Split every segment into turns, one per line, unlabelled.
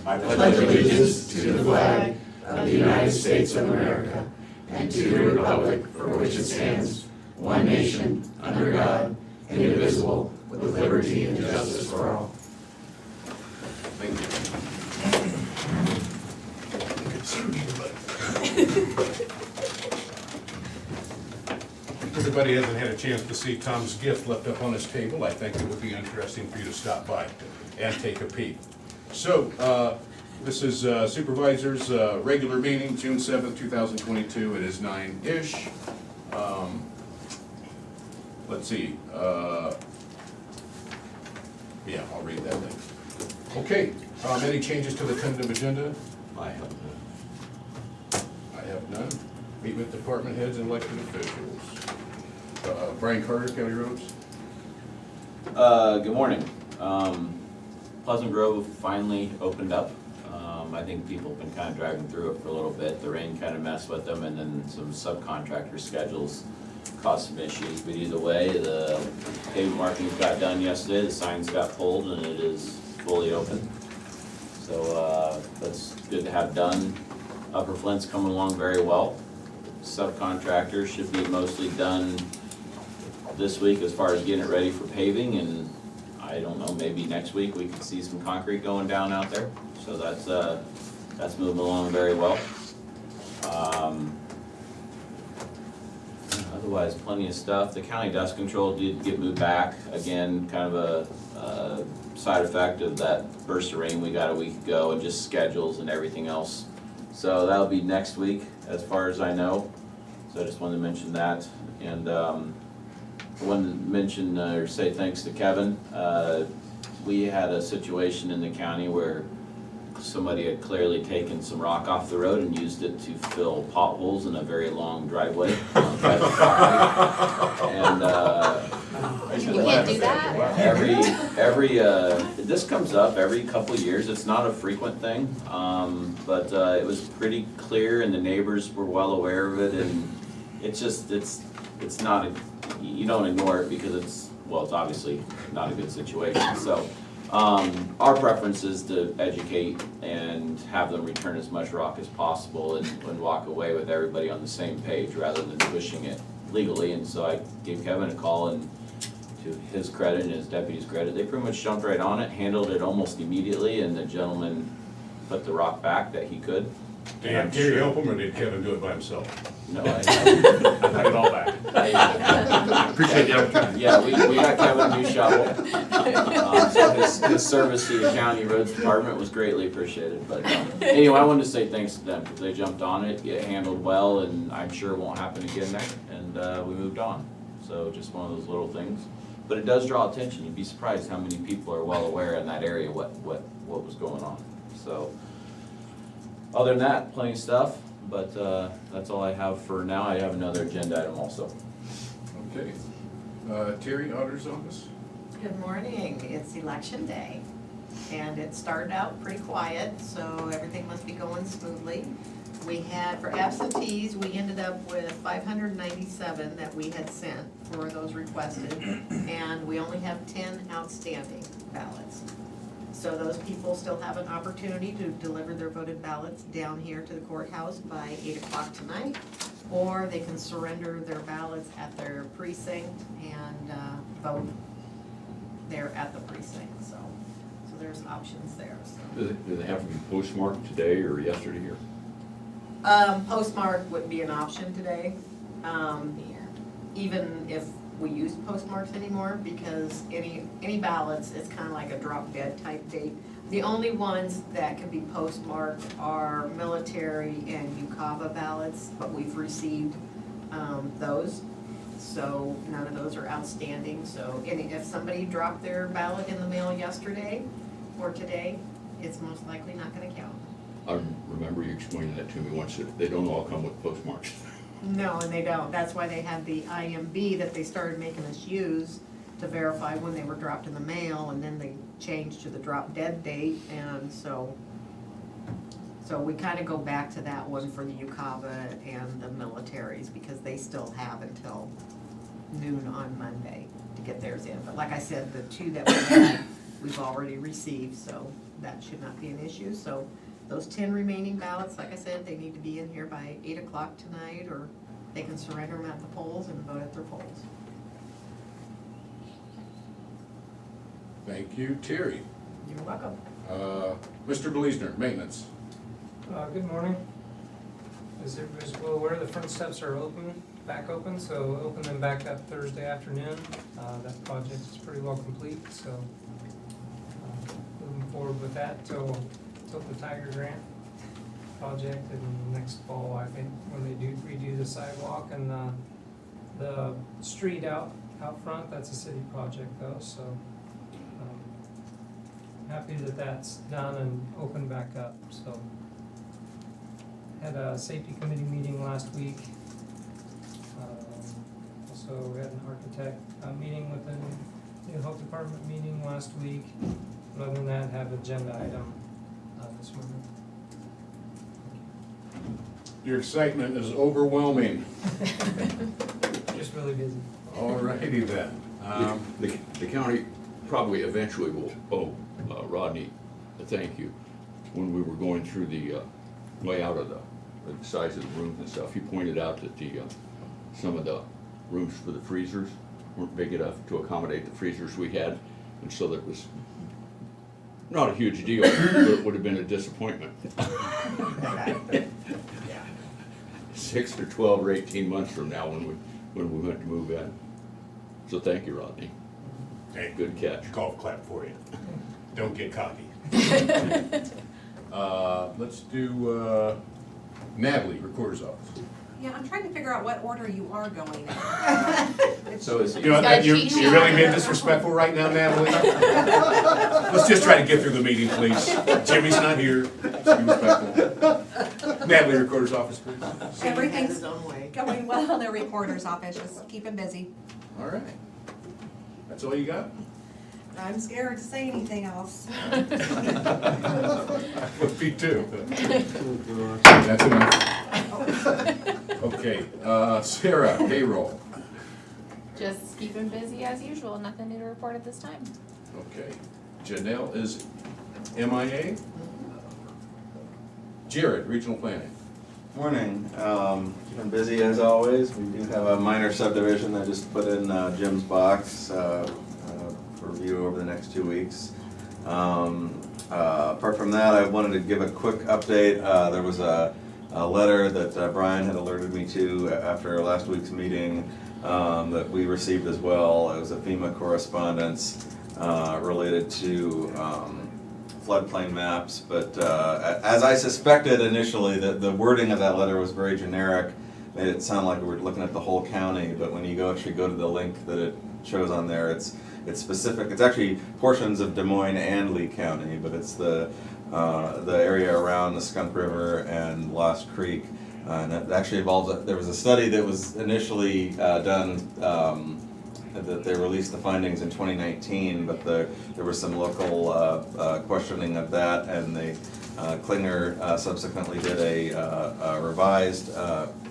I pledge allegiance to the flag of the United States of America and to the republic for which it stands, one nation, under God, indivisible, with liberty and justice for all. Thank
If everybody hasn't had a chance to see Tom's gift left up on his table, I think it would be interesting for you to stop by and take a peek. So, this is Supervisor's regular meeting, June 7th, 2022. It is 9-ish. Let's see. Yeah, I'll read that thing. Okay, any changes to the tentative agenda?
I have none.
I have none. Meet with department heads and elected officials. Brian Carter, County Roads.
Good morning. Pleasant Grove finally opened up. I think people have been kind of driving through it for a little bit. The rain kind of messed with them, and then some subcontractor schedules caused some issues. But either way, the pavement markings got done yesterday, the signs got pulled, and it is fully open. So that's good to have done. Upper Flint's coming along very well. Subcontractors should be mostly done this week as far as getting it ready for paving, and I don't know, maybe next week we could see some concrete going down out there. So that's moving along very well. Otherwise, plenty of stuff. The county dust control did get moved back again, kind of a side effect of that burst of rain we got a week ago, and just schedules and everything else. So that'll be next week, as far as I know. So I just wanted to mention that. And I wanted to mention or say thanks to Kevin. We had a situation in the county where somebody had clearly taken some rock off the road and used it to fill potholes in a very long driveway on private property. And
You can't do that?
this comes up every couple of years. It's not a frequent thing, but it was pretty clear, and the neighbors were well aware of it. And it's just it's not you don't ignore it because it's obviously not a good situation. So our preference is to educate and have them return as much rock as possible and walk away with everybody on the same page rather than pushing it legally. And so I gave Kevin a call, and to his credit and his deputy's credit, they pretty much jumped right on it, handled it almost immediately, and the gentleman put the rock back that he could.
Did Gary help him, or did Kevin do it by himself?
No,
I got it all back. Appreciate the opportunity.
Yeah, we got Kevin a new shovel. So his service to the county roads department was greatly appreciated. But anyway, I wanted to say thanks to them because they jumped on it, it handled well, and I'm sure it won't happen again there. And we moved on. So just one of those little things. But it does draw attention. You'd be surprised how many people are well aware in that area what was going on. So other than that, plenty of stuff. But that's all I have for now. I have another agenda item also.
Okay. Terry, Auditor's Office.
Good morning, it's election day, and it started out pretty quiet, so everything must be going smoothly. We had, for absentees, we ended up with 597 that we had sent for those requested, and we only have 10 outstanding ballots. So those people still have an opportunity to deliver their voted ballots down here to the courthouse by 8 o'clock tonight, or they can surrender their ballots at their precinct and vote there at the precinct. So there's options there. So.
Do they have to be postmarked today or yesterday here?
Postmark wouldn't be an option today, even if we use postmarks anymore, because any ballots, it's kind of like a drop dead type date. The only ones that can be postmarked are military and UCAVA ballots, but we've received those. So none of those are outstanding. So if somebody dropped their ballot in the mail yesterday or today, it's most likely not going to count.
I remember you explaining that to me once, that they don't all come with postmarks.
No, and they don't. That's why they had the IMB that they started making us use to verify when they were dropped in the mail, and then they changed to the drop dead date, and so we kind of go back to that one for the UCAVA and the militaries, because they still have until noon on Monday to get theirs in. But like I said, the two that we had, we've already received, so that should not be an issue. So those 10 remaining ballots, like I said, they need to be in here by 8 o'clock tonight, or they can surrender them at the polls and vote at their polls.
Thank you, Terry.
You're welcome.
Mr. Bleasner, maintenance.
Good morning. As everybody's well aware, the front steps are back open, so open them back up Thursday afternoon. That project is pretty well complete, so moving forward with that till the Tiger Grant project, and next fall, I think, when they do redo the sidewalk and the street out front, that's a city project though, so happy that that's done and opened back up, so. Had a safety committee meeting last week. Also had an architect meeting with the health department meeting last week. And other than that, have agenda item this morning.
Your excitement is overwhelming.
Just really busy.
All righty then.
The county probably eventually will owe Rodney a thank you. When we were going through the layout of the size of the rooms and stuff, he pointed out that some of the rooms for the freezers weren't big enough to accommodate the freezers we had, and so that was not a huge deal, but it would have been a disappointment. 6 or 12 or 18 months from now when we went to move in. So thank you, Rodney.
Hey,
Good catch.
golf clap for you. Don't get cocky. Let's do Natalie, Recorder's Office.
Yeah, I'm trying to figure out what order you are going in.
So is
You know, you're really being disrespectful right now, Natalie? Let's just try to get through the meeting, please. Jimmy's not here. Let's be respectful. Natalie, Recorder's Office, please.
Everything's
His own way.
going well in the recorder's office, just keep him busy.
All right. That's all you got?
I'm scared to say anything else.
Would be too. That's enough. Okay, Sarah, payroll.
Just keeping busy as usual, nothing new to report at this time.
Okay. Janelle is MIA. Jared, regional planning.
Morning. Keeping busy as always. We do have a minor subdivision I just put in Jim's box for review over the next 2 weeks. Apart from that, I wanted to give a quick update. There was a letter that Brian had alerted me to after last week's meeting that we received as well. It was a FEMA correspondence related to floodplain maps, but as I suspected initially, the wording of that letter was very generic, made it sound like we were looking at the whole county, but when you actually go to the link that it shows on there, it's specific. It's actually portions of Des Moines and Lee County, but it's the area around the Skunk River and Lost Creek, and it actually involves. There was a study that was initially done. That they released the findings in 2019, but there was some local questioning of that, and Klinger subsequently did a revised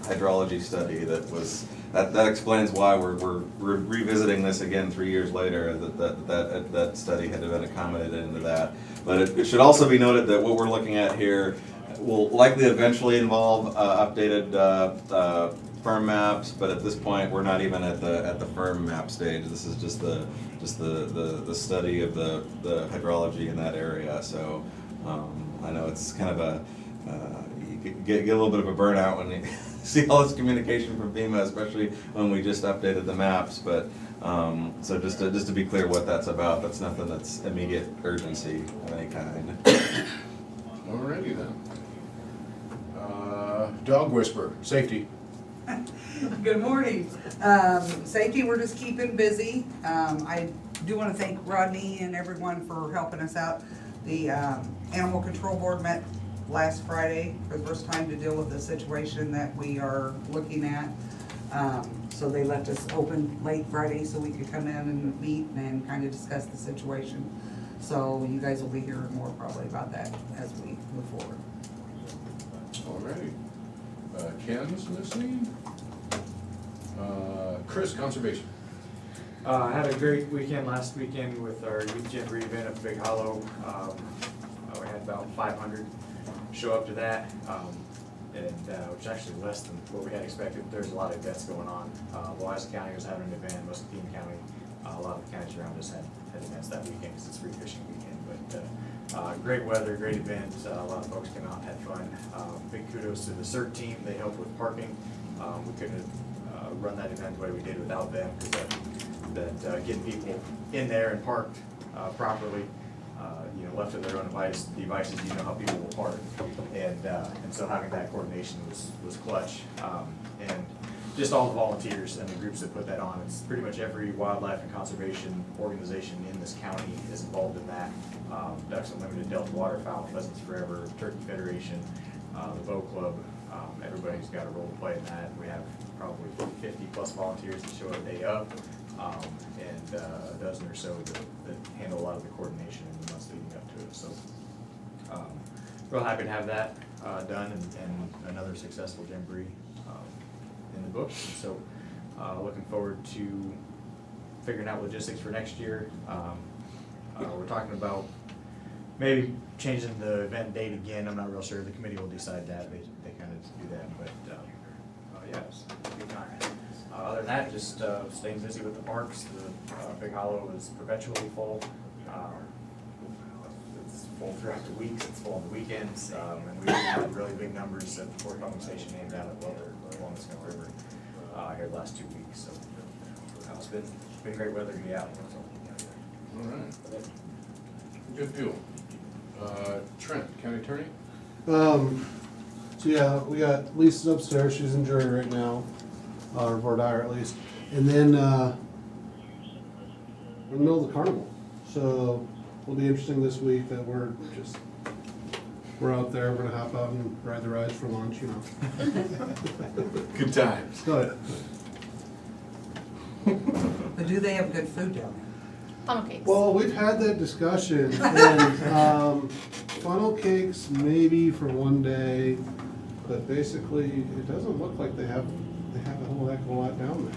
hydrology study that explains why we're revisiting this again 3 years later. That study had been accommodated into that, but it should also be noted that what we're looking at here will likely eventually involve updated firm maps, but at this point we're not even at the firm map stage. This is just the study of the hydrology in that area. So I know it's kind of you get a little bit of a burnout when you see all this communication from FEMA, especially when we just updated the maps. But so just to be clear what that's about, that's nothing that's immediate urgency of any kind.
Alrighty then. Dog whisperer, safety.
Good morning. Safety, we're just keeping busy. I do want to thank Rodney and everyone for helping us out. The Animal Control Board met last Friday for the first time to deal with the situation that we are looking at. So they left us open late Friday so we could come in and meet and kind of discuss the situation. So you guys will be hearing more probably about that as we move forward.
Alrighty. Ken's listening. Chris, conservation.
I had a great weekend last weekend with our youth jamboree event at Big Hollow. about 500 show up to that, which is actually less than what we had expected. There's a lot of events going on. Wise County was having an event, Muscatine County, a lot of the counties around us had events that weekend because it's free fishing weekend. But great weather, great event. A lot of folks came out and had fun. Big kudos to the CERT team. They helped with parking. We couldn't have run that event the way we did without them, because that getting people in there and parked properly, left to their own devices, how people will park. And so having that coordination was clutch. And just all the volunteers and the groups that put that on. It's pretty much every wildlife and conservation organization in this county is involved in that. Ducks Unlimited, Delta Waterfowl, Pheasants Forever, Turkey Federation, the Bow Club. Everybody's got a role to play in that. We have probably 50 plus volunteers that show up day up, and a dozen or so that handle a lot of the coordination in the months leading up to it. So real happy to have that done, and another successful jamboree in the books. And so looking forward to figuring out logistics for next year. We're talking about maybe changing the event date again. I'm not real sure. The committee will decide that. They kind of do that, but yeah, it's a good time. Other than that, just staying busy with the parks. The Big Hollow is perpetually full. It's full throughout the weeks. It's full on the weekends, and we had really big numbers at the Fort Pumping Station named out at along the Snow River here the last 2 weeks. So it's been great weather to be out. So.
All right. Good deal. Trent, County Attorney?
So yeah, we got Lisa's upstairs, she's in jury right now, or voir dire at least. And then, we're in the middle of the carnival. So it'll be interesting this week that we're out there, we're gonna hop out and ride the rides for lunch,
Good times.
Go ahead.
But do they have good food down there?
Funnel cakes.
Well, we've had that discussion, and funnel cakes maybe for one day, but basically, it doesn't look like they have a whole heck of a lot down there.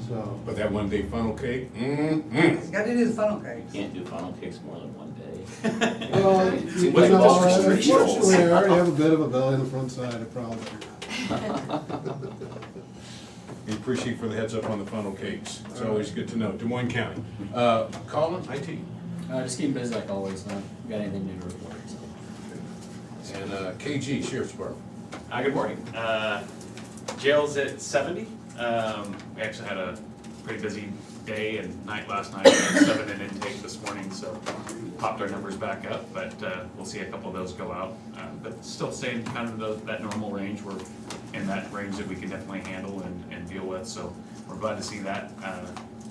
So,
But that one day funnel cake,
It's got to do the funnel cakes.
Can't do funnel cakes more than one day.
well,
Seems like most restrictions.
unfortunately, I already have a bit of a belly on the front side, I probably.
we appreciate for the heads up on the funnel cakes. It's always good to know. Des Moines County. Colin, IT.
Just keep busy like always, not got anything new to report, so.
And KG, Sheriff's Department.
Good morning. Jail's at 70. We actually had a pretty busy day and night last night. We had 7 in intake this morning, so popped our numbers back up, but we'll see a couple of those go out. But still staying kind of that normal range. We're in that range that we can definitely handle and deal with, so we're glad to see that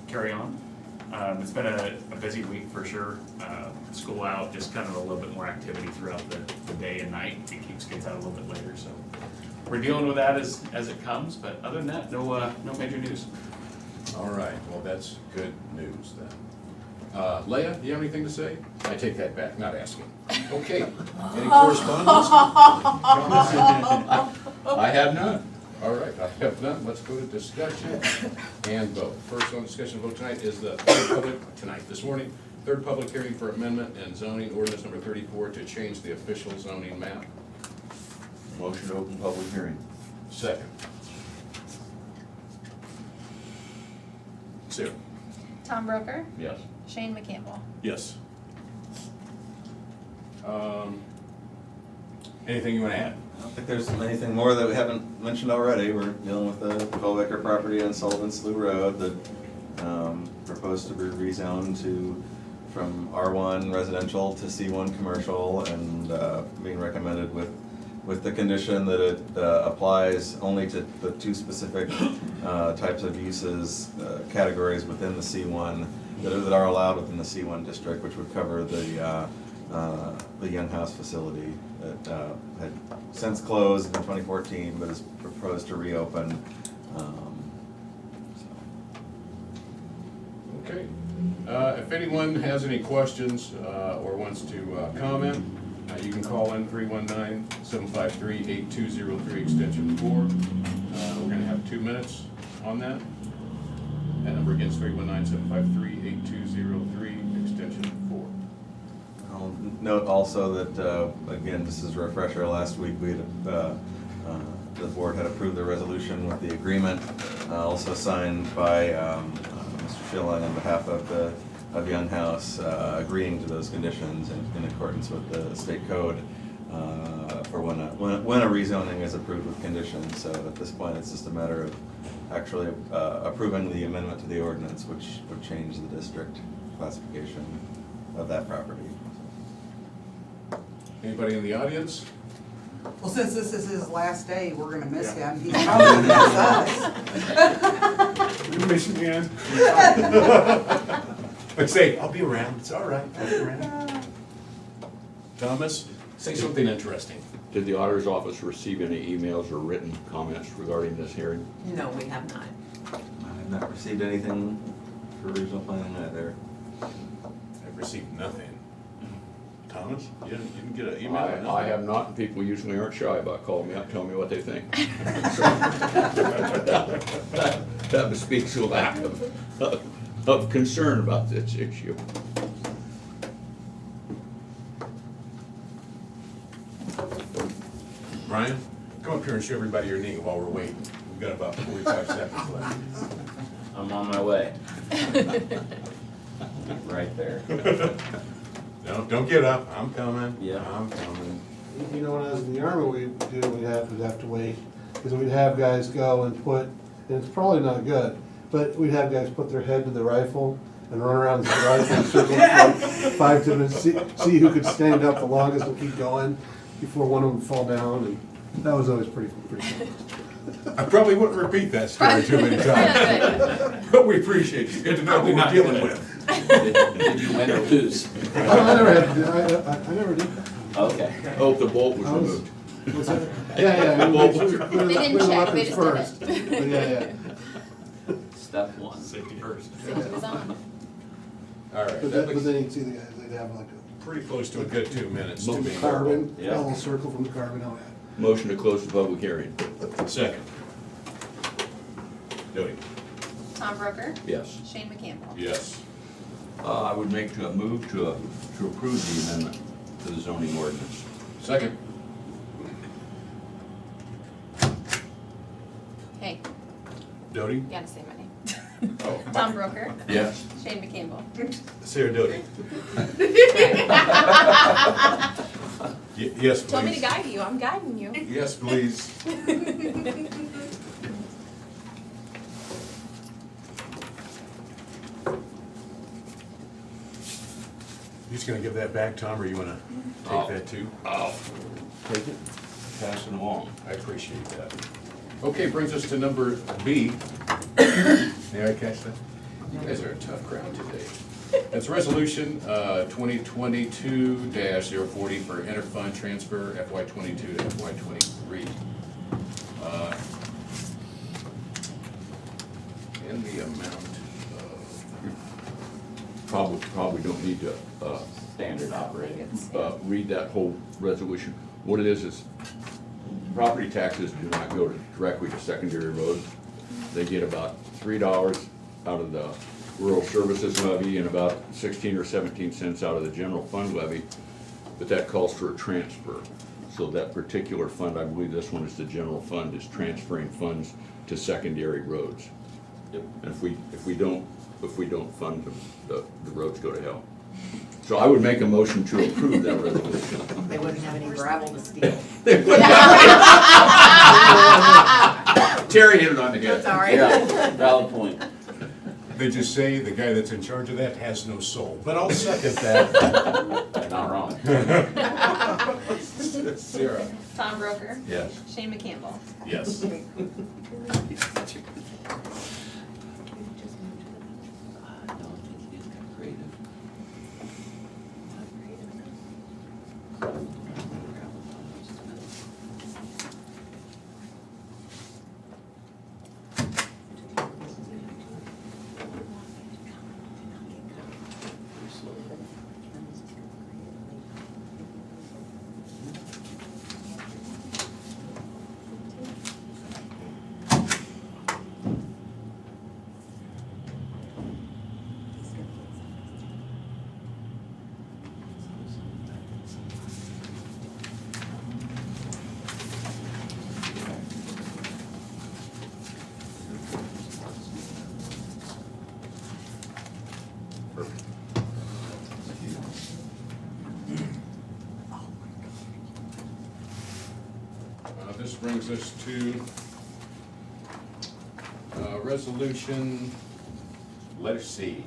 carry on. It's been a busy week for sure. School out, just kind of a little bit more activity throughout the day and night. It keeps kids out a little bit later, so we're dealing with that as it comes. But other than that, no major news.
All right, well, that's good news then. Leah, do you have anything to say? I take that back, not asking. Okay, any correspondence? I have none. All right, I have none. Let's go to discussion and vote. First on discussion and vote tonight is the this morning, third public hearing for amendment and zoning ordinance number 34 to change the official zoning map.
Motion to open public hearing.
Second. Sue?
Tom Broker,
Yes.
Shane McCampbell.
Yes. Anything you want to add?
I don't think there's anything more that we haven't mentioned already. We're dealing with the 12-acre property on Sullivan Slough Road that proposed to be rezoned from R1 residential to C1 commercial, and being recommended with the condition that it applies only to the 2 specific types of uses, categories within the C1 that are allowed within the C1 district, which would cover the Young House facility that had since closed in 2014, but is proposed to reopen.
Okay. If anyone has any questions or wants to comment, you can call in 319-753-8203 extension 4. We're going to have 2 minutes on that. That number again is 319-753-8203 extension 4.
I'll note also that, again, just as a refresher, last week we had, the board had approved the resolution with the agreement, also signed by Mr. Schilling on behalf of Young House, agreeing to those conditions in accordance with the state code for when a rezoning is approved with conditions. So at this point, it's just a matter of actually approving the amendment to the ordinance, which would change the district classification of that property.
Anybody in the audience?
Well, since this is his last day, we're gonna miss him. He's probably gonna miss us.
You miss me, Ann? I say, I'll be around, it's all right, I'll be around. Thomas, say something interesting.
Did the auditor's office receive any emails or written comments regarding this hearing?
No, we have not.
I have not received anything for regional planning either.
I've received nothing. Thomas, you didn't get an email or nothing?
I have not, and people usually aren't shy about calling me up, telling me what they think. That bespeaks a lack of concern about this issue.
Brian, come up here and show everybody your knee while we're waiting. We've got about 45 seconds left.
I'm on my way. Right there.
No, don't get up, I'm coming.
Yeah.
I'm coming.
You know, when I was in the army, we'd have to wait, because we'd have guys go and put, and it's probably not good, but we'd have guys put their head to the rifle and run around the rifle in circles for like 5 minutes, see who could stand up the longest and keep going before one of them would fall down, and that was always pretty fun.
I probably wouldn't repeat that story too many times. But we appreciate you, good to know who we're dealing with.
Did you win or lose?
I never had to do, I never did that.
Okay.
Oh, the bolt was
I was-
removed.
What's that? Yeah,
Well,
we
They didn't check, they just
first.
did it.
But yeah.
Step one.
Safety first.
Safety was on.
All right,
But
that
then
looks
you can see the guys, they'd have like
pretty close to a good 2 minutes to
a
me.
carbon, a
Yeah.
little circle from the carbon, oh yeah.
Motion to close the public hearing.
Second. Jody?
Tom Broker,
Yes.
Shane McCampbell.
Yes.
I would make a move to approve the amendment to the zoning ordinance.
Second.
Hey,
Jody?
you gotta say my name.
Oh,
Tom Broker,
Yes.
Shane McCampbell.
Sarah Doty? Yes, please.
Told me to guide you, I'm guiding you.
Yes, please. You just gonna give that back, Tom, or you wanna take that too?
I'll take it, pass it along.
I appreciate that. Okay, brings us to number B. May I catch that? You guys are a tough crowd today. It's resolution 2022-040 for interfund transfer FY '22 to FY '23. In the amount of,
Probably don't need to
Standard operating.
read that whole resolution. What it is property taxes do not go directly to secondary roads. They get about $3 out of the rural services levy and about 16 or 17 cents out of the general fund levy, but that calls for a transfer. So that particular fund, I believe this one is the general fund, is transferring funds to secondary roads.
Yep.
And if we don't fund them, the roads go to hell. So I would make a motion to approve that resolution.
They wouldn't have any gravel to steal.
Terry hit it on the head.
Sorry.
Yeah, valid point.
they just say the guy that's in charge of that has no soul, but I'll second that.
Not wrong.
Sarah?
Tom Broker,
Yes.
Shane McCampbell.
Yes. This brings us to resolution, letter C.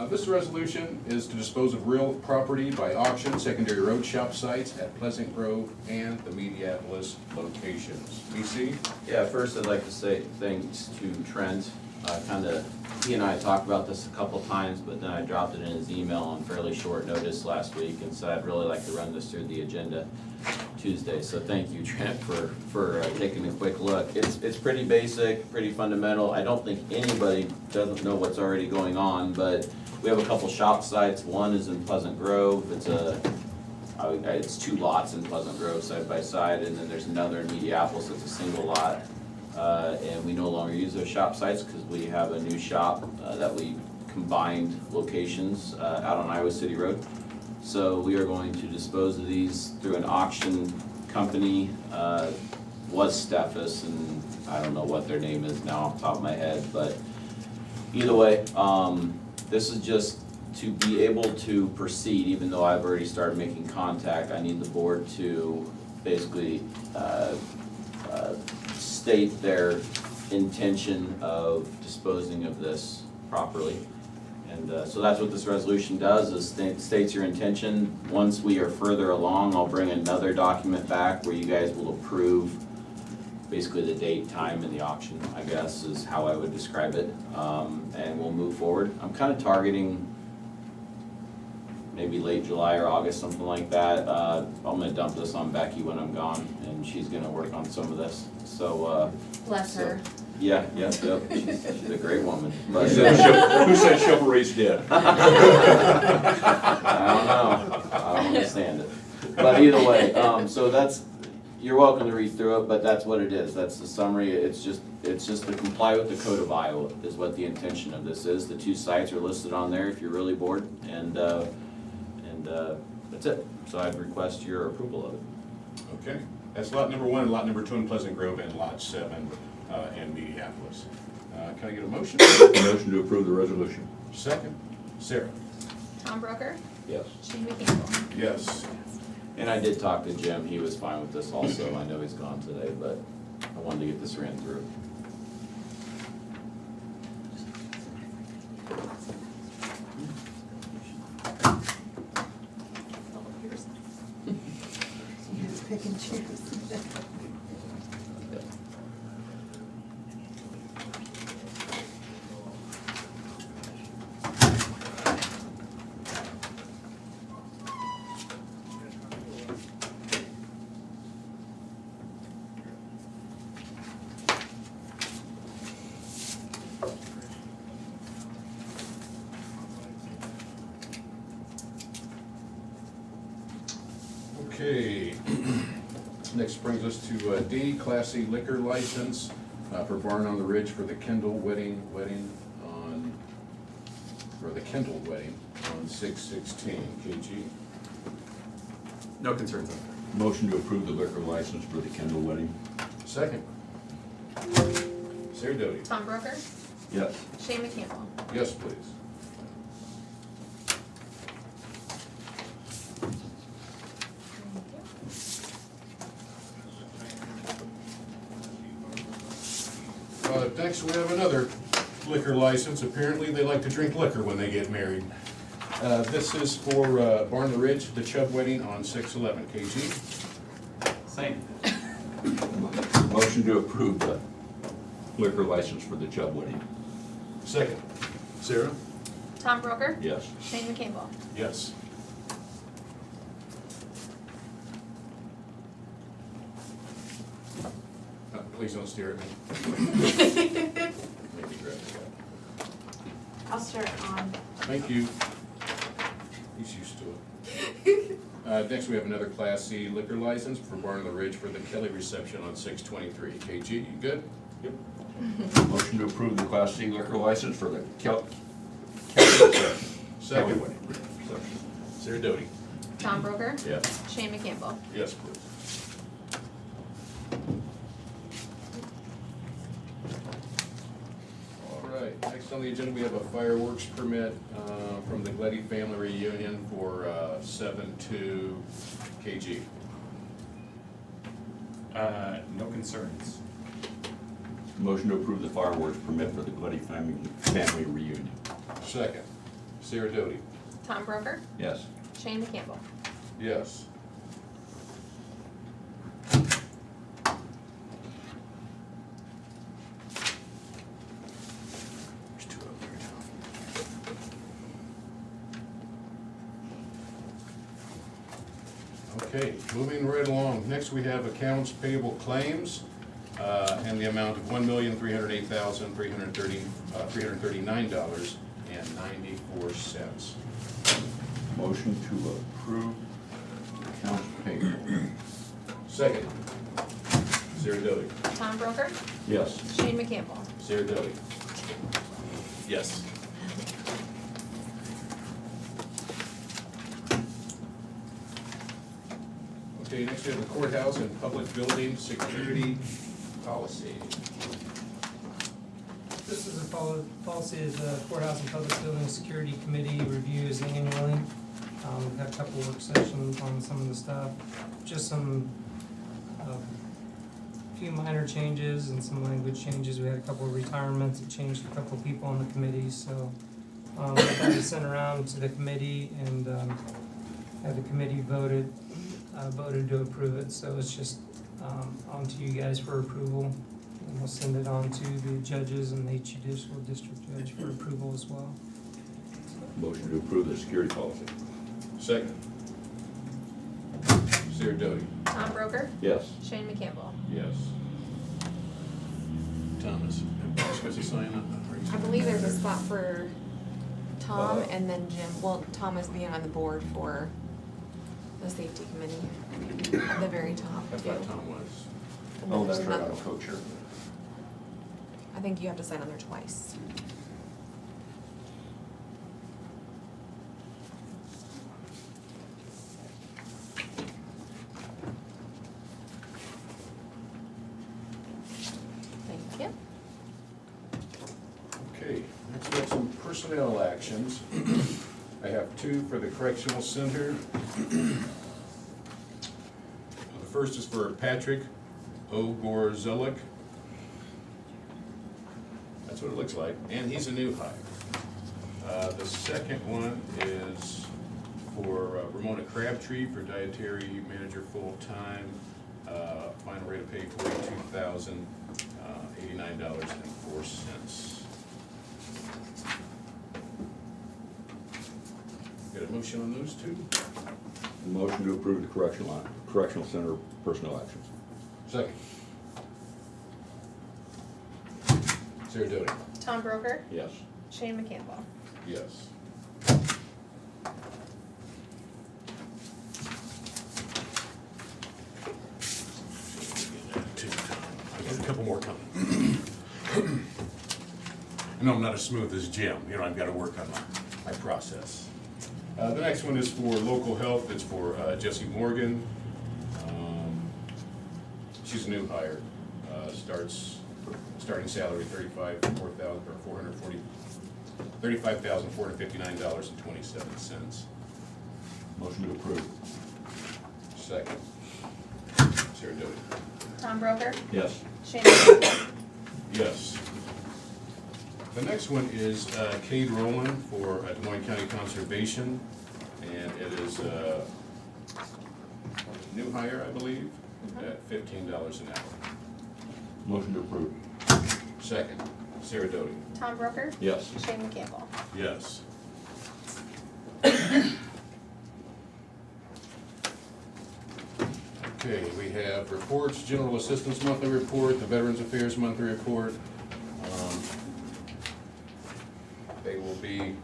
This resolution is to dispose of real property by auction, secondary road shop sites at Pleasant Grove and the Mediapolis locations. BC?
Yeah, first I'd like to say thanks to Trent. He and I talked about this a couple times, but then I dropped it in his email on fairly short notice last week and said I'd really like to run this through the agenda Tuesday. So thank you, Trent, for taking a quick look. It's pretty basic, pretty fundamental. I don't think anybody doesn't know what's already going on, but we have a couple shop sites. One is in Pleasant Grove. It's 2 lots in Pleasant Grove side by side, and then there's another in Mediapolis that's a single lot. And we no longer use those shop sites because we have a new shop that we combined locations out on Iowa City Road. So we are going to dispose of these through an auction company. Was Steffes, and I don't know what their name is now off the top of my head, but either way, this is just to be able to proceed. Even though I've already started making contact, I need the board to basically state their intention of disposing of this properly. And so that's what this resolution does, is states your intention. Once we are further along, I'll bring another document back where you guys will approve basically the date, time, and the auction, I guess, is how I would describe it. And we'll move forward. I'm kind of targeting maybe late July or August, something like that. I'm gonna dump this on Becky when I'm gone, and she's gonna work on some of this. So,
Bless her.
yeah, she's a great woman. But,
Who said chivalry's dead?
I don't know. I don't understand it. But either way, so that's, you're welcome to read through it, but that's what it is. That's the summary. It's just to comply with the Code of Iowa is what the intention of this is. The 2 sites are listed on there if you're really bored, and that's it. So I'd request your approval of it.
Okay, that's lot number 1 and lot number 2 in Pleasant Grove and lot 7 in Mediapolis. Can I get a motion?
Motion to approve the resolution.
Second, Sarah?
Tom Broker,
Yes.
Shane McCampbell.
Yes.
And I did talk to Jim. He was fine with this also. I know he's gone today, but I wanted to get this ran through.
Pick and choose.
Okay. Next brings us to D, Class C liquor license for Barn on the Ridge for the Kendall wedding on 6/16, KG.
No concerns on
Motion to approve the liquor license for the Kendall wedding.
Second. Sarah Doty.
Tom Broker,
Yes.
Shane McCampbell.
Yes, please. Next, we have another liquor license. Apparently, they like to drink liquor when they get married. This is for Barn on the Ridge, the Chubb wedding on 6/11, KG.
Same.
Motion to approve the liquor license for the Chubb wedding.
Second. Sarah?
Tom Broker,
Yes.
Shane McCampbell.
Yes. Please don't stare at me. Make me grab it.
I'll start on.
Thank you. He's used to it. Next, we have another Class C liquor license for Barn on the Ridge for the Kelly reception on 6/23. KG, you good?
Yep. Motion to approve the Class C liquor license for the Kelly reception.
Second.
Kelly wedding reception.
Sarah Doty.
Tom Broker,
Yes.
Shane McCampbell.
Yes, please. All right, next on the agenda, we have a fireworks permit from the Gleddy family reunion for 7/2 KG.
No concerns.
Motion to approve the fireworks permit for the Gliddy family reunion.
Second. Sarah Doty?
Tom Broker,
Yes.
Shane McCampbell.
Yes. There's two up there now. Okay, moving right along. Next, we have accounts payable claims, and the amount of $1,308,339.94.
Motion to approve accounts payable.
Second. Sarah Doty?
Tom Broker,
Yes.
Shane McCampbell.
Sarah Doty? Yes. Okay, next we have the courthouse and public building security policy.
This is a policy that the Courthouse and Public Building Security Committee reviews annually. We've had a couple work sessions on some of the stuff, just some, few minor changes and some language changes. We had a couple of retirements, it changed a couple of people on the committee, so that was sent around to the committee and had the committee voted to approve it, so it's just on to you guys for approval. And we'll send it on to the judges and the judicial district judge for approval as well.
Motion to approve the security policy.
Second. Sarah Doty?
Tom Broker,
Yes.
Shane McCampbell.
Yes. Thomas, am I supposed to sign up?
I believe there's a spot for Tom and then Jim. Well, Tom is being on the board for the safety committee at the very top
I
too.
thought Tom was.
And then there's another
I'm
one.
co-chair.
I think you have to sign on there twice. Thank you.
Okay, next we have some personnel actions. I have two for the correctional center. The first is for Patrick Ogorzelik. That's what it looks like, and he's a new hire. The second one is for Ramona Crabtree for dietary manager full-time. Final rate of pay $42,089.04. Got a motion on those two?
Motion to approve the correctional center personnel actions.
Second. Sarah Doty?
Tom Broker,
Yes.
Shane McCampbell.
Yes. I got a couple more coming. I know I'm not as smooth as Jim, you know, I've got to work on my process. The next one is for local health, it's for Jessie Morgan. She's a new hire, starting salary $35,459.27.
Motion to approve.
Second. Sarah Doty?
Tom Broker,
Yes.
Shane McCampbell.
Yes. The next one is Cade Rowland for Des Moines County Conservation, and it is new hire, I believe, at $15 an hour.
Motion to approve.
Second. Sarah Doty?
Tom Broker,
Yes.
Shane McCampbell.
Yes. Okay, we have reports, General Assistance Monthly Report, the Veterans Affairs Monthly Report. They will be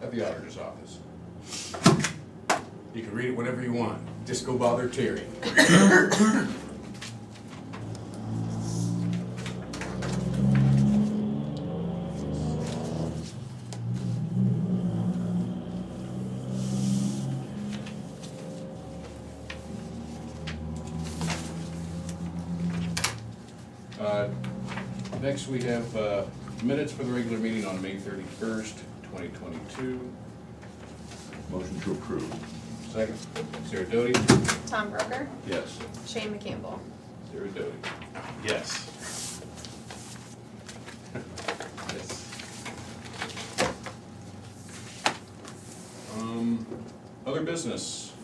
at the auditor's office. You can read it whenever you want, just go bother Terry. Next, we have minutes for the regular meeting on May 31st, 2022.
Motion to approve.
Second. Sarah Doty?
Tom Broker,
Yes.
Shane McCampbell.
Sarah Doty.
Yes.
Other business?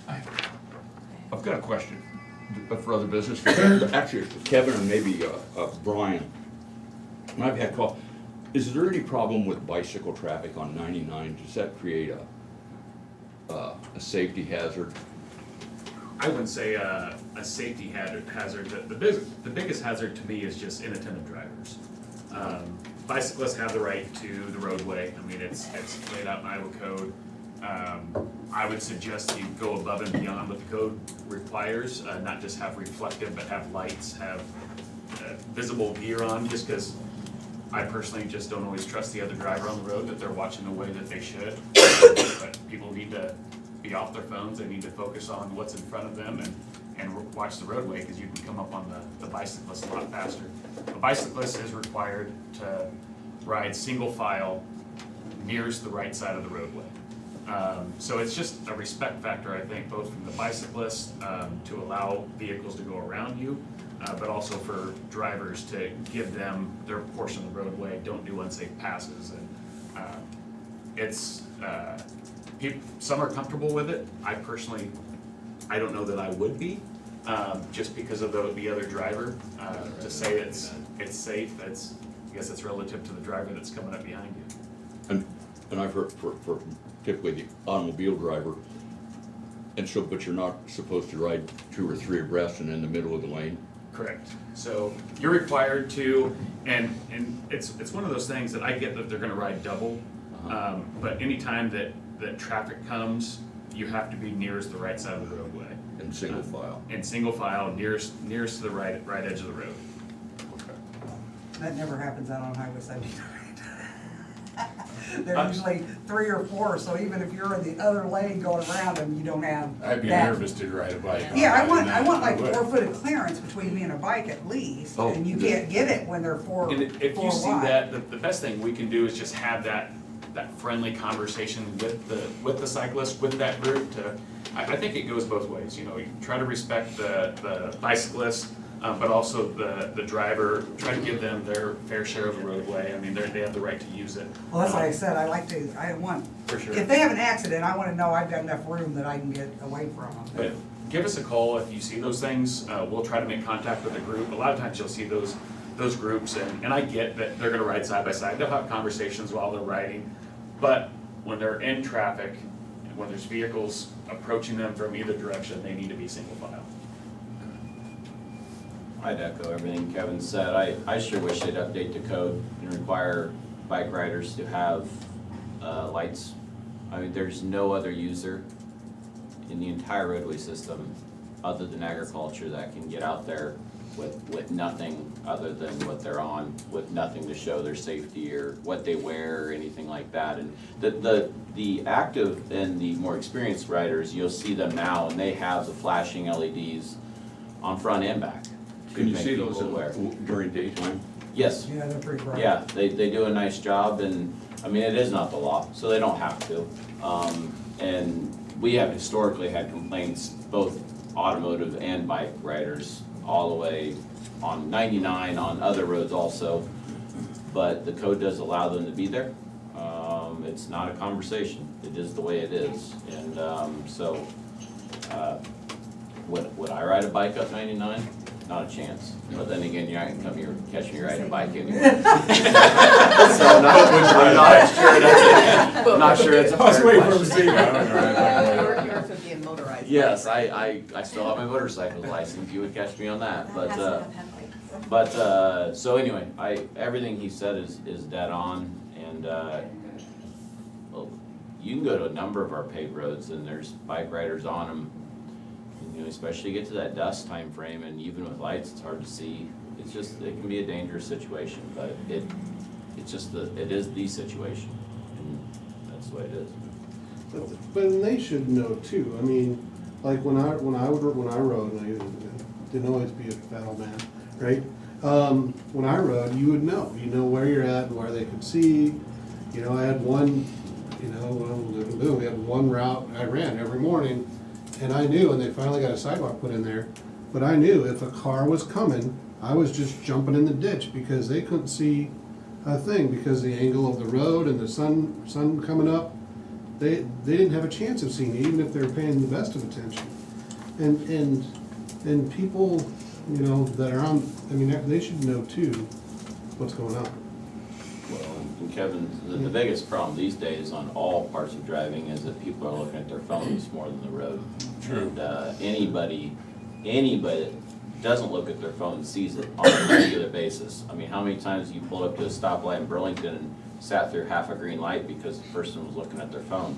I've got a question for other business. Actually, Kevin and maybe Brian. And I've had call. Is there any problem with bicycle traffic on 99? Does that create a safety hazard?
I wouldn't say a safety hazard. The biggest hazard to me is just inattentive drivers. Bicyclists have the right to the roadway. I mean, it's laid out in Iowa code. I would suggest you go above and beyond what the code requires, not just have reflective, but have lights, have visible gear on, just because I personally just don't always trust the other driver on the road, that they're watching the way that they should. But people need to be off their phones, they need to focus on what's in front of them and watch the roadway, because you can come up on the bicyclist a lot faster. A bicyclist is required to ride single file nearest the right side of the roadway. So it's just a respect factor, I think, both from the bicyclist to allow vehicles to go around you, but also for drivers to give them their portion of the roadway, don't do unsafe passes. And some are comfortable with it. I personally, I don't know that I would be, just because of the other driver. To say it's safe, I guess it's relative to the driver that's coming up behind you.
And I've heard for typically the automobile driver, and so, but you're not supposed to ride 2 or 3 abreast and in the middle of the lane?
Correct. So you're required to, and it's one of those things that I get that they're gonna ride double, but anytime that traffic comes, you have to be nearest the right side of the roadway.
In single file?
In single file, nearest to the right edge of the road.
That never happens out on Highway 79. They're usually 3 or 4, so even if you're in the other lane going around them, you don't have
I'd be
that.
nervous to ride a bike. on
Yeah, I
that.
want like
I would.
4 foot of clearance between me and a bike at least,
Oh,
and you can't get it when they're 4
And if you see
wide.
that, the best thing we can do is just have that friendly conversation with the cyclist, with that group to, I think it goes both ways, you know, you try to respect the bicyclist, but also the driver, try to give them their fair share of the roadway. I mean, they have the right to use it.
Well, that's why I said, I want,
For sure.
if they have an accident, I wanna know I've got enough room that I can get away from them.
But give us a call if you see those things. We'll try to make contact with the group. A lot of times you'll see those groups, and I get that they're gonna ride side by side. They'll have conversations while they're riding. But when they're in traffic, when there's vehicles approaching them from either direction, they need to be single file.
I'd echo everything Kevin said. I sure wish they'd update the code and require bike riders to have lights. I mean, there's no other user in the entire roadway system other than agriculture that can get out there with nothing other than what they're on, with nothing to show their safety or what they wear or anything like that. And the active and the more experienced riders, you'll see them now, and they have the flashing LEDs on front and back.
Can you
make
see those
people aware.
during daytime?
Yes.
Yeah, they're pretty bright.
Yeah, they do a nice job, and, I mean, it is not the law, so they don't have to. And we have historically had complaints, both automotive and bike riders, all the way on 99, on other roads also, but the code does allow them to be there. It's not a conversation, it is the way it is, and so, would I ride a bike up 99? Not a chance, but then again, you're not gonna come here and catch me riding a bike anyway. So I'm not sure it's a fair question.
Yours would be a motorized.
Yes, I still have my motorcycle license, you would catch me on that, but, so anyway, everything he said is dead on, and, well, you can go to a number of our paved roads, and there's bike riders on them, you know, especially get to that dusk time frame, and even with lights, it's hard to see. It's just, it can be a dangerous situation, but it's just it is the situation, and that's the way it is.
But they should know too. I mean, like when I rode, and I didn't always be a battle man, right? When I rode, you would know. You know where you're at and where they could see. You know, I had one You know, well, we had one route I ran every morning, and I knew, and they finally got a sidewalk put in there, but I knew if a car was coming, I was just jumping in the ditch because they couldn't see a thing because the angle of the road and the sun coming up, they didn't have a chance of seeing it, even if they were paying the best of attention. And people, you know, that are on, I mean, they should know too what's going on.
Well, and Kevin, the biggest problem these days on all parts of driving is that people are looking at their phones more than the road.
True.
And anybody that doesn't look at their phone sees it on a regular basis. I mean, how many times you pulled up to a stoplight in Burlington and sat through half a green light because the person was looking at their phone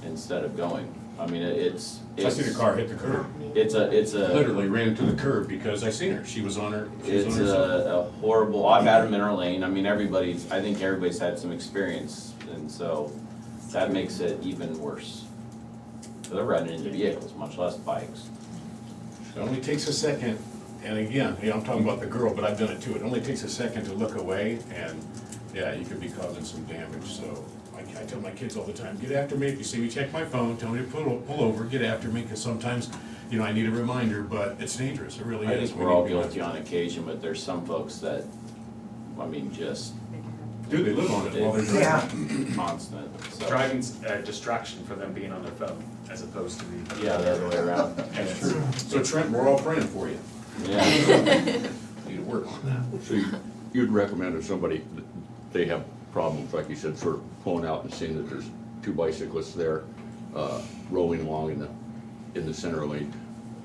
instead of going? I mean, it's.
I seen a car hit the curb.
It's a.
Literally ran to the curb because I seen her. She was on her.
It's a horrible, I've had them in our lane. I mean, I think everybody's had some experience, and so that makes it even worse. They're running into vehicles, much less bikes.
It only takes a second, and again, I'm talking about the girl, but I've done it too. It only takes a second to look away, and yeah, you could be causing some damage. So I tell my kids all the time, get after me. If you see me check my phone, tell me to pull over, get after me, because sometimes, you know, I need a reminder, but it's dangerous. It really
I
is.
think we're all guilty on occasion, but there's some folks that, I mean, just.
Do they live on it while they're driving?
Constant. So.
Driving's a distraction for them being on their phone, as opposed to the.
Yeah, the other way around.
That's true. So Trent, we're all praying for you.
Yeah.
Need to work on that.
So you'd recommend if somebody, they have problems, like you said, sort of pulling out and seeing that there's two bicyclists there, rolling along in the center lane,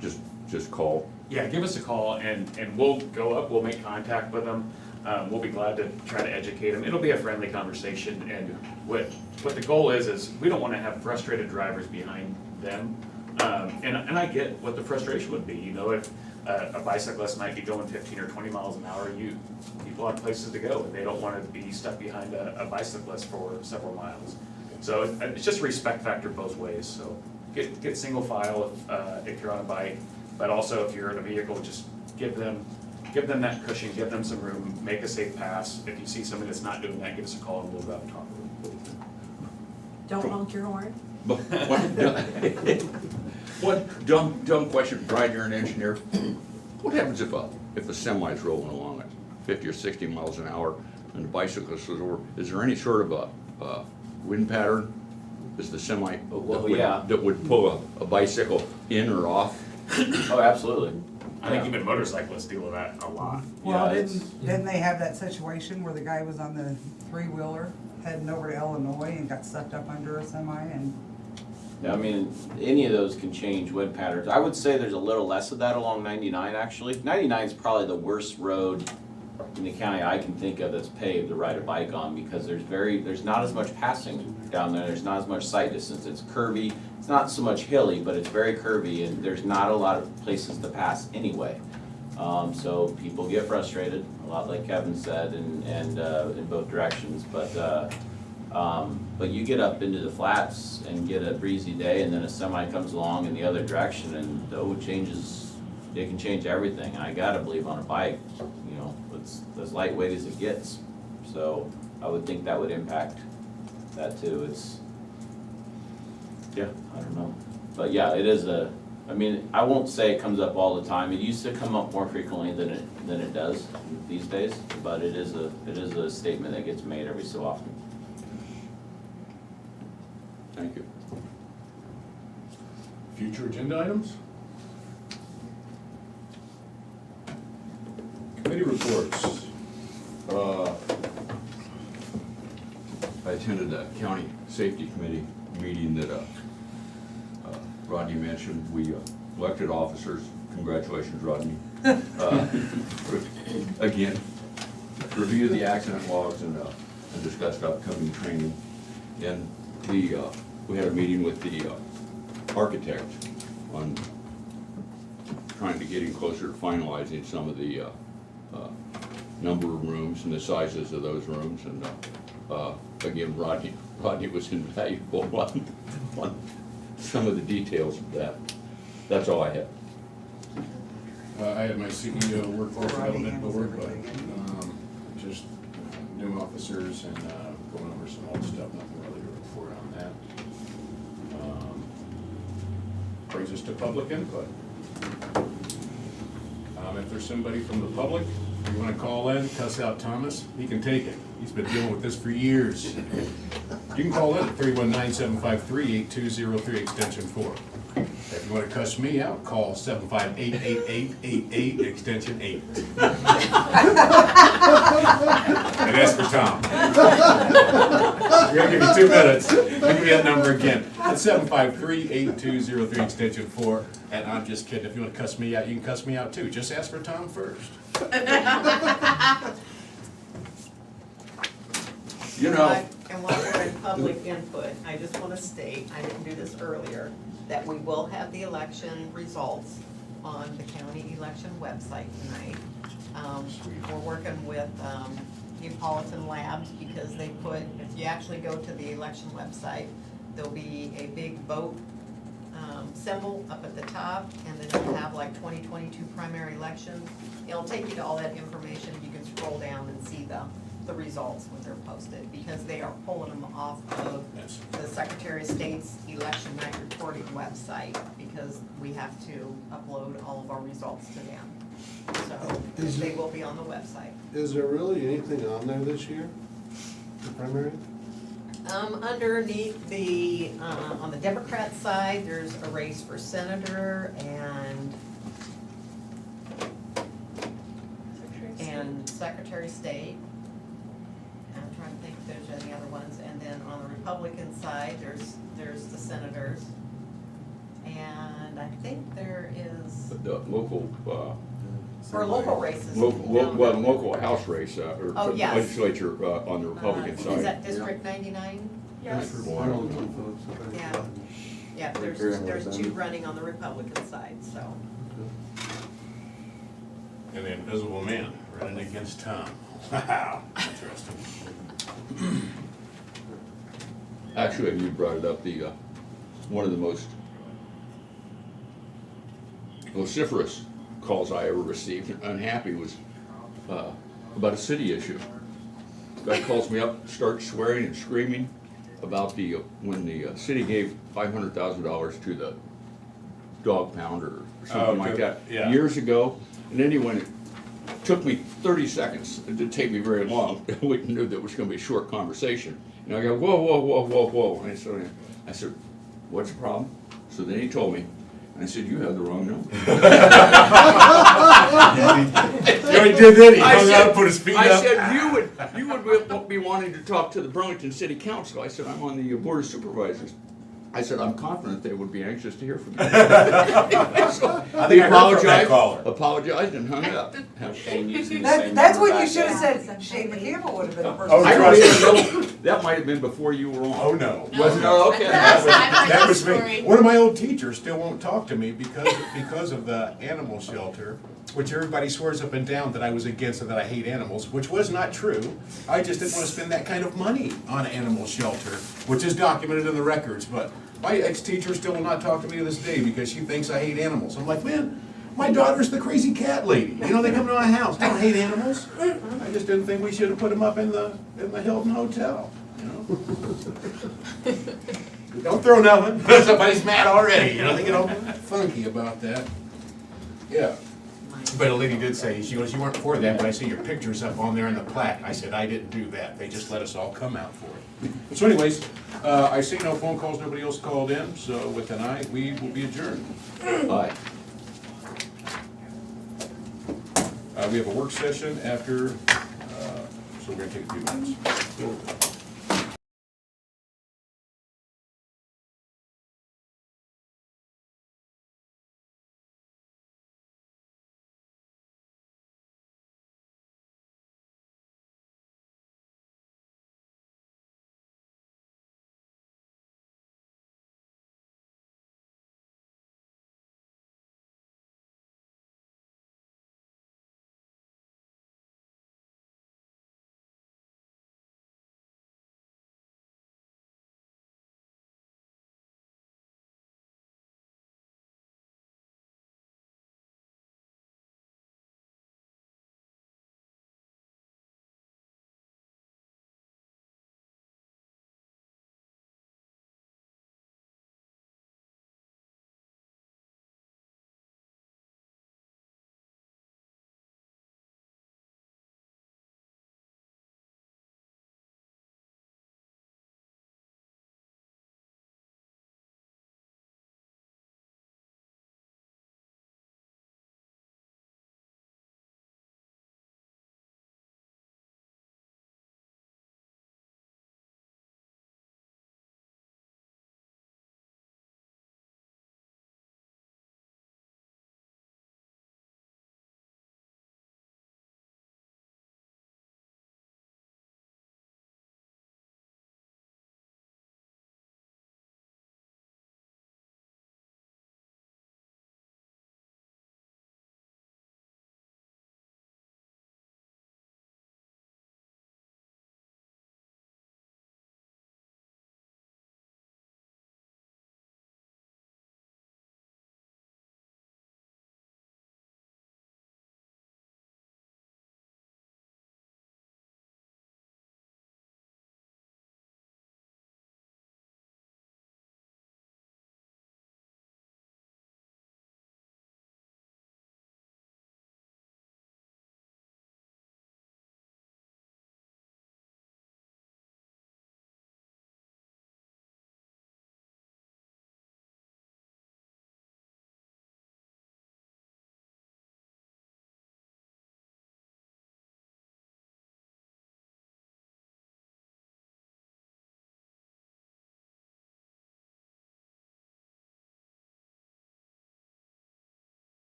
just call?
Yeah, give us a call and we'll go up, we'll make contact with them. We'll be glad to try to educate them. It'll be a friendly conversation, and what the goal is we don't want to have frustrated drivers behind them. And I get what the frustration would be, you know, if a bicyclist might be going 15 or 20 miles an hour, people have places to go, and they don't want to be stuck behind a bicyclist for several miles. So it's just a respect factor both ways, so get single file if you're on a bike, but also if you're in a vehicle, just give them that cushion, give them some room, make a safe pass. If you see somebody that's not doing that, give us a call and we'll go out and talk to them.
Don't honk your horn.
But what dumb question, Brian, you're an engineer. What happens if the semi's rolling along at 50 or 60 miles an hour and the bicyclist is over? Is there any sort of a wind pattern? Is the semi that would pull a bicycle in or off?
Oh, absolutely.
I think even motorcyclists deal with that a lot.
Well,
Yeah,
didn't they have that situation where the guy was on the three-wheeler heading over to Illinois and got sucked up under a semi and?
I mean, any of those can change wind patterns. I would say there's a little less of that along 99, actually. 99 is probably the worst road in the county I can think of that's paved to ride a bike on, because there's not as much passing down there. There's not as much sight distance. It's curvy. It's not so much hilly, but it's very curvy, and there's not a lot of places to pass anyway. So people get frustrated, a lot like Kevin said, and in both directions. But you get up into the flats and get a breezy day, and then a semi comes along in the other direction, and it can change everything. And I gotta believe on a bike, you know, it's as lightweight as it gets. So I would think that would impact that too. I don't know. But yeah, it is I mean, I won't say it comes up all the time. It used to come up more frequently than it does these days, but it is a statement that gets made every so often.
Thank you.
Future agenda items? Committee reports.
I attended a county safety committee meeting that Rodney mentioned. We elected officers. Congratulations, Rodney. Again, reviewed the accident logs and discussed upcoming training. And we had a meeting with the architect on trying to get him closer to finalizing some of the number of rooms and the sizes of those rooms. And again, Rodney was invaluable on some of the details of that. That's all I have.
I had my CEO workforce development board, but just new officers and going over some old stuff, nothing really to report brings us to public input. If there's somebody from the public, you wanna call in, cuss out Thomas, he can take it. He's been dealing with this for years. You can call in at 319-753-8203, extension 4. If you wanna cuss me out, call 758-8888, extension 8. And ask for Tom. We're gonna give you 2 minutes. I'll give you that number again. That's 753-8203, extension 4. And I'm just kidding. If you wanna cuss me out, you can cuss me out too. Just ask for Tom first.
You know,
And while we're in public input, I just want to state, I didn't do this earlier, that we will have the election results on the county election website tonight. We're working with Neapolitan Labs because they put, if you actually go to the election website, there'll be a big vote symbol up at the top, and then it'll have like 2022 primary elections. It'll take you to all that information. You can scroll down and see the results when they're posted, because they are pulling them off of the Secretary of State's election night reporting website, because we have to upload all of our results to them. So they will be on the website.
Is there really anything on there this year, the primary?
Underneath the, on the Democrat side, there's a race for senator and Secretary of State. I'm trying to think if there's any other ones. And then on the Republican side, there's the senators. And I think there is,
the local,
for local races.
local house race, or
Oh, yes.
legislature, on the Republican
Is
side.
that District 99?
Yes.
Yeah. Yeah, there's 2 running on the Republican side, so.
And the invisible man running against Tom. Wow, interesting.
Actually, you brought it up, the, one of the most vociferous calls I ever received, unhappy, was about a city issue. Guy calls me up, starts swearing and screaming about when the city gave $500,000 to the dog pound or something like that years ago. And then he went, it took me 30 seconds, it didn't take me very long, we knew that it was gonna be a short conversation. And I go, whoa, whoa, whoa, whoa, whoa. And I said, what's the problem? So then he told me, and I said, you have the wrong number.
You already did that, he hung up, put his feet up.
I said, you would be wanting to talk to the Burlington City Council. I said, I'm on the Board of Supervisors. I said, I'm confident they would be anxious to hear from you. So he apologized and hung up.
That's what you should have said. Shane McCampbell would have been the person.
Oh,
I don't even know, that might have been before you were on.
Oh, no.
Was it? Oh, okay.
That was me. One of my old teachers still won't talk to me because of the animal shelter, which everybody swears up and down that I was against and that I hate animals, which was not true. I just didn't want to spend that kind of money on an animal shelter, which is documented in the records. But my ex-teacher still will not talk to me to this day because she thinks I hate animals. I'm like, man, my daughter's the crazy cat lady. You know, they come to my house. I don't hate animals. I just didn't think we should have put them up in the Hilton Hotel. You know. Don't throw nothing. Somebody's mad already. You know, they get all funky about that. Yeah. But a lady did say, she goes, you weren't for that, but I see your picture's up on there in the plaque. I said, I didn't do that. They just let us all come out for it. So anyways, I see no phone calls, nobody else called in, so with an aye, we will be adjourned.
Aye.
We have a work session after, so we're gonna take a few minutes.